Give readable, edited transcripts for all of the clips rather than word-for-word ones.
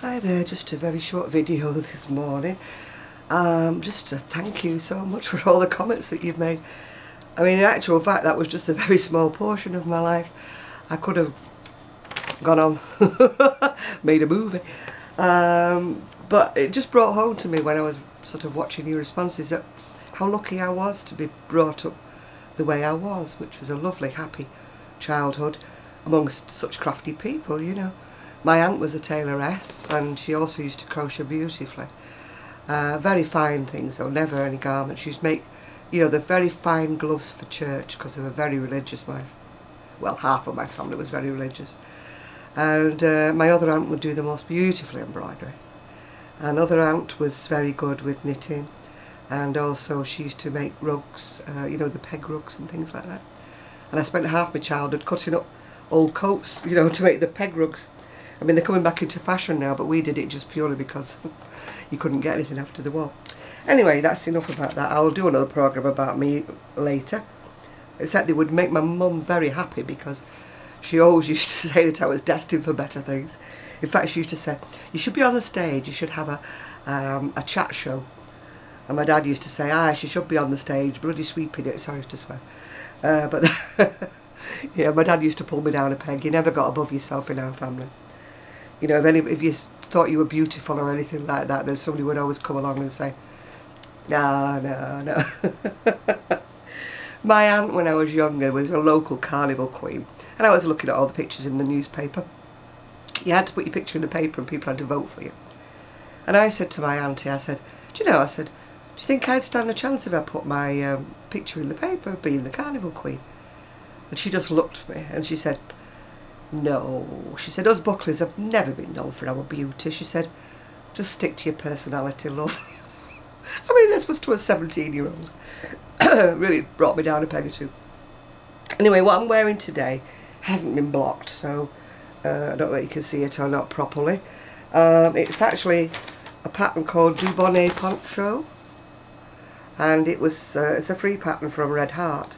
Hi there, just a very short video this morning. Just to thank you so much for all the comments that you've made. I mean, in actual fact, that was just a very small portion of my life. I could have gone on, made a movie. But it just brought home to me when I was sort of watching your responses that how lucky I was to be brought up the way I was, which was a lovely, happy childhood amongst such crafty people, you know. My aunt was a tailoress and she also used to crochet beautifully. Very fine things though, never any garments. She used to make, you know, the very fine gloves for church because they were very religious. Well, half of my family was very religious. And my other aunt would do the most beautiful embroidery. Another aunt was very good with knitting, and also she used to make rugs, you know, the peg rugs and things like that. And I spent half my childhood cutting up old coats, you know, to make the peg rugs. I mean, they're coming back into fashion now, but we did it just purely because you couldn't get anything after the war. Anyway, that's enough about that. I'll do another programme about me later. Except it would make my mum very happy because she always used to say that I was destined for better things. In fact, she used to say, you should be on the stage, you should have a chat show. And my dad used to say, she should be on the stage, bloody sweeping it, sorry to swear. But yeah, my dad used to pull me down a peg. You never got above yourself in our family. You know, if you thought you were beautiful or anything like that, then somebody would always come along and say, no, no, no. My aunt, when I was younger, was a local carnival queen. And I was looking at all the pictures in the newspaper. You had to put your picture in the paper and people had to vote for you. And I said to my auntie, I said, do you know, I said, do you think I'd stand a chance if I put my picture in the paper of being the carnival queen? And she just looked at me and she said, no. She said, us Buckleys have never been known for our beauty. She said, just stick to your personality, love. I mean, this was to a 17-year-old. Really brought me down a peg or two. Anyway, what I'm wearing today hasn't been blocked, so I don't know if you can see it or not properly. It's actually a pattern called Dubonnet Poncho, and it's a free pattern from Red Heart.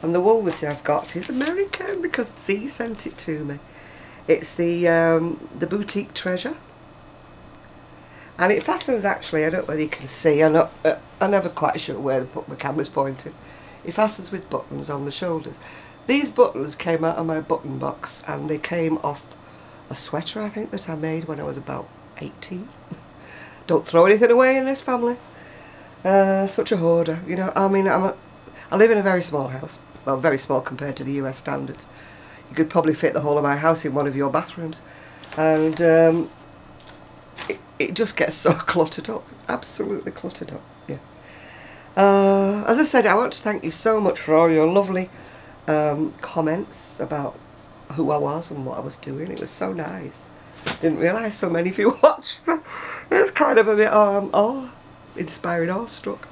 And the wool that I've got is American because Z sent it to me. It's the Boutique Treasure. And it fastens actually, I don't know whether you can see, I'm never quite sure where my camera's pointing. It fastens with buttons on the shoulders. These buttons came out of my button box and they came off a sweater I think that I made when I was about 18. Don't throw anything away in this family. Such a hoarder, you know. I mean, I live in a very small house. Well, very small compared to the US standards. You could probably fit the whole of my house in one of your bathrooms. And it just gets so cluttered up. Absolutely cluttered up, yeah. As I said, I want to thank you so much for all your lovely comments about who I was and what I was doing. It was so nice. Didn't realise so many of you watched. It's kind of a bit inspiring, awestruck.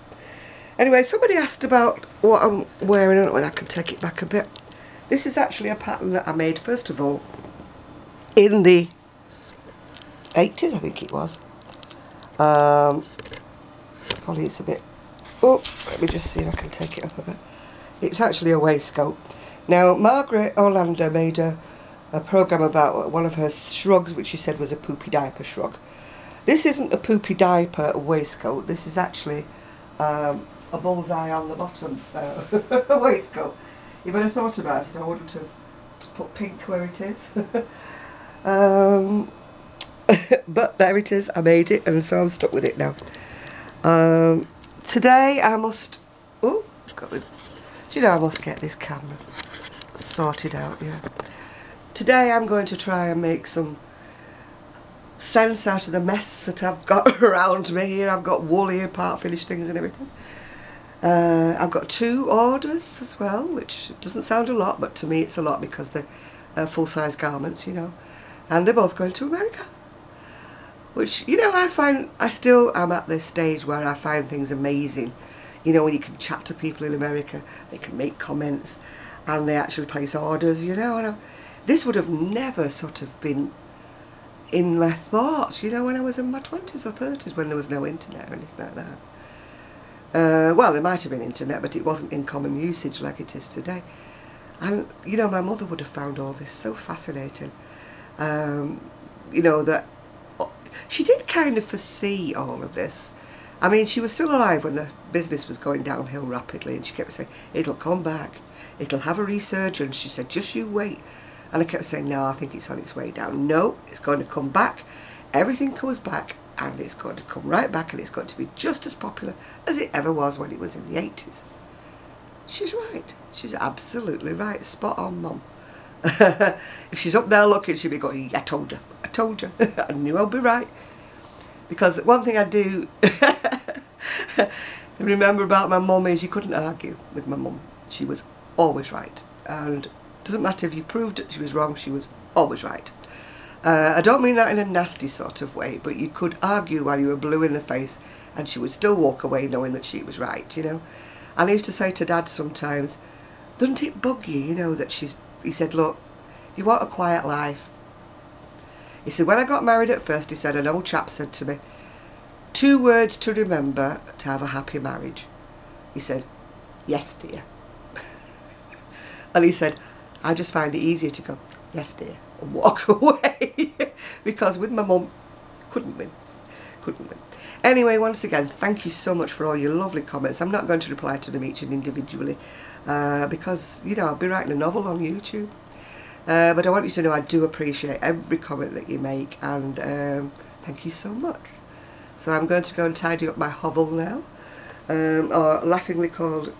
Anyway, somebody asked about what I'm wearing and I can take it back a bit. This is actually a pattern that I made, first of all, in the 80s, I think it was. Probably it's a bit... Oh, let me just see if I can take it up a bit. It's actually a waistcoat. Now, Margaret Orlando made a programme about one of her shrugs, which she said was a poopy diaper shrug. This isn't a poopy diaper waistcoat. This is actually a bullseye on the bottom waistcoat. If I'd have thought about it, I wouldn't have put pink where it is. But there it is, I made it, and so I'm stuck with it now. Today I must... Oh, do you know I must get this camera sorted out, yeah. Today I'm going to try and make some sense out of the mess that I've got around me here. I've got wool here, part finished things and everything. I've got 2 orders as well, which doesn't sound a lot, but to me it's a lot because they're full-size garments, you know. And they're both going to America. Which, you know, I still am at this stage where I find things amazing. You know, when you can chat to people in America, they can make comments, and they actually place orders, you know. And this would have never sort of been in my thoughts, you know, when I was in my 20s or 30s, when there was no internet or anything like that. Well, there might have been internet, but it wasn't in common usage like it is today. And, you know, my mother would have found all this so fascinating. You know, that she did kind of foresee all of this. I mean, she was still alive when the business was going downhill rapidly, and she kept saying, it'll come back, it'll have a resurgence. She said, just you wait. And I kept saying, no, I think it's on its way down. No, it's going to come back. Everything comes back, and it's going to come right back, and it's going to be just as popular as it ever was when it was in the 80s. She's right. She's absolutely right. Spot on, Mum. If she's up there looking, she'll be going, I told you, I told you. I knew I'd be right. Because one thing I do remember about my mum is you couldn't argue with my mum. She was always right. And it doesn't matter if you proved that she was wrong, she was always right. I don't mean that in a nasty sort of way, but you could argue while you were blue in the face and she would still walk away knowing that she was right, you know. And I used to say to Dad sometimes, doesn't it bug you, you know, that she's... He said, look, you want a quiet life. He said, when I got married at first, he said, an old chap said to me, 2 words to remember to have a happy marriage. He said, yes, dear. And he said, I just find it easier to go, yes, dear, and walk away. Because with my mum, couldn't win. Couldn't win. Anyway, once again, thank you so much for all your lovely comments. I'm not going to reply to them each and individually because, you know, I'll be writing a novel on YouTube. But I want you to know I do appreciate every comment that you make, and thank you so much. So I'm going to go and tidy up my hovel now, or laughingly called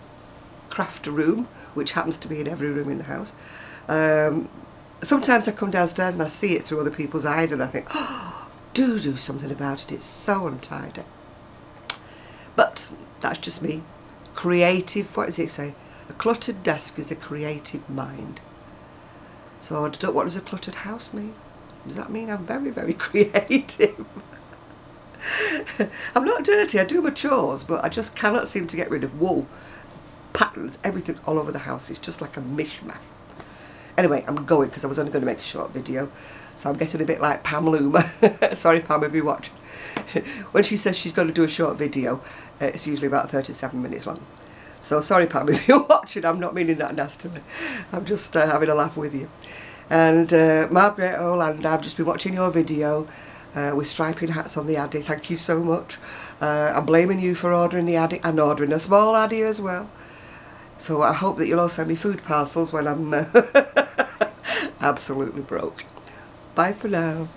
craft room, which happens to be in every room in the house. Sometimes I come downstairs and I see it through other people's eyes and I think, oh, do something about it, it's so untidy. But that's just me. Creative, what does it say? A cluttered desk is a creative mind. So what does a cluttered house mean? Does that mean I'm very, very creative? I'm not dirty, I do my chores, but I just cannot seem to get rid of wool, patterns, everything all over the house. It's just like a mishmash. Anyway, I'm going because I was only going to make a short video, so I'm getting a bit like Pam Loomer. Sorry Pam if you watch. When she says she's going to do a short video, it's usually about 37 minutes long. So sorry Pam if you're watching, I'm not meaning that nastily. I'm just having a laugh with you. And Margaret Oland, I've just been watching your video with striping hats on the Addy. Thank you so much. I'm blaming you for ordering the Addy and ordering a small Addy as well. So I hope that you'll all send me food parcels when I'm absolutely broke. Bye for now.